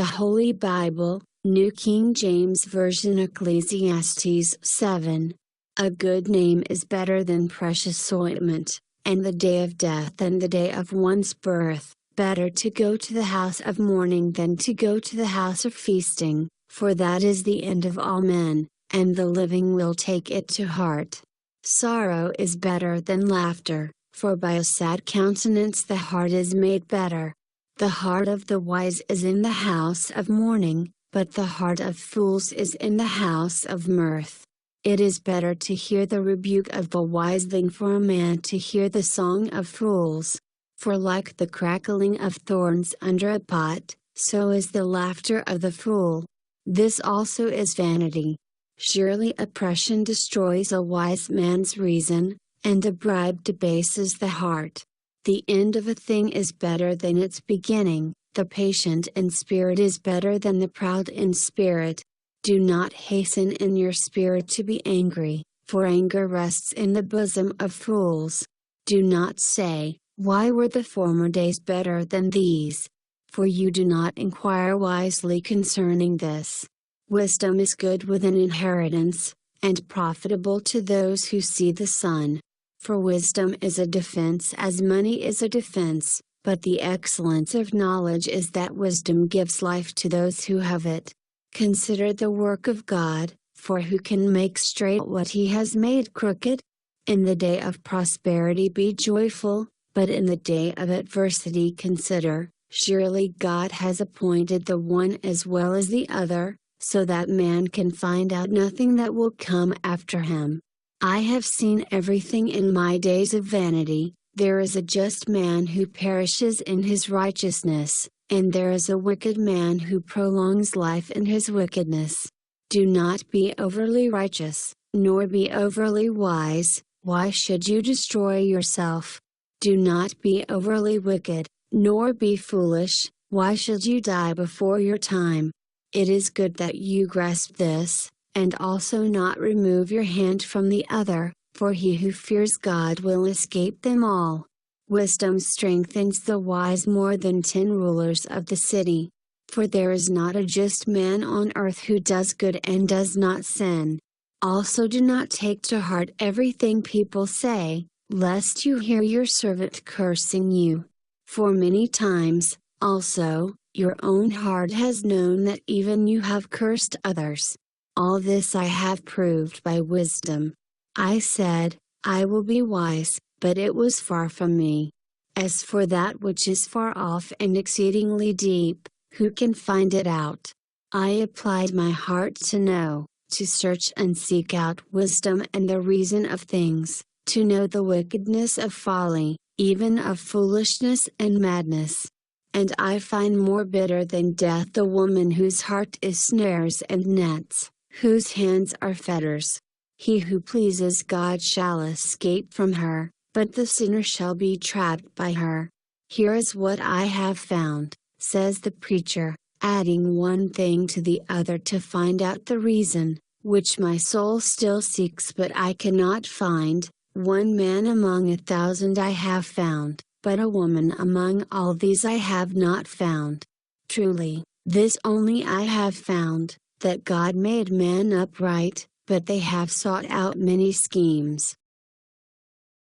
The Holy Bible, New King James Version. Ecclesiastes 7. A good name is better than precious ointment, and the day of death than the day of one's birth. Better to go to the house of mourning than to go to the house of feasting, for that is the end of all men, and the living will take it to heart. Sorrow is better than laughter, for by a sad countenance the heart is made better. The heart of the wise is in the house of mourning, but the heart of fools is in the house of mirth. It is better to hear the rebuke of the wise than for a man to hear the song of fools. For like the crackling of thorns under a pot, so is the laughter of the fool. This also is vanity. Surely oppression destroys a wise man's reason, and a bribe debases the heart. The end of a thing is better than its beginning, the patient in spirit is better than the proud in spirit. Do not hasten in your spirit to be angry, for anger rests in the bosom of fools. Do not say, "Why were the former days better than these?" For you do not inquire wisely concerning this. Wisdom is good with an inheritance, and profitable to those who see the sun. For wisdom is a defense as money is a defense, but the excellence of knowledge is that wisdom gives life to those who have it. Consider the work of God, for who can make straight what He has made crooked? In the day of prosperity be joyful, but in the day of adversity consider, surely God has appointed the one as well as the other, so that man can find out nothing that will come after him. I have seen everything in my days of vanity. There is a just man who perishes in his righteousness, and there is a wicked man who prolongs life in his wickedness. Do not be overly righteous, nor be overly wise. Why should you destroy yourself? Do not be overly wicked, nor be foolish. Why should you die before your time? It is good that you grasp this, and also not remove your hand from the other, for he who fears God will escape them all. Wisdom strengthens the wise more than 10 rulers of the city. For there is not a just man on earth who does good and does not sin. Also do not take to heart everything people say, lest you hear your servant cursing you. For many times, also, your own heart has known that even you have cursed others. All this I have proved by wisdom. I said, I will be wise, but it was far from me. As for that which is far off and exceedingly deep, who can find it out? I applied my heart to know, to search and seek out wisdom and the reason of things, to know the wickedness of folly, even of foolishness and madness. And I find more bitter than death the woman whose heart is snares and nets, whose hands are fetters. He who pleases God shall escape from her, but the sinner shall be trapped by her. Here is what I have found, says the preacher, adding one thing to the other to find out the reason, which my soul still seeks but I cannot find. One man among 1,000 I have found, but a woman among all these I have not found. Truly, this only I have found, that God made man upright, but they have sought out many schemes,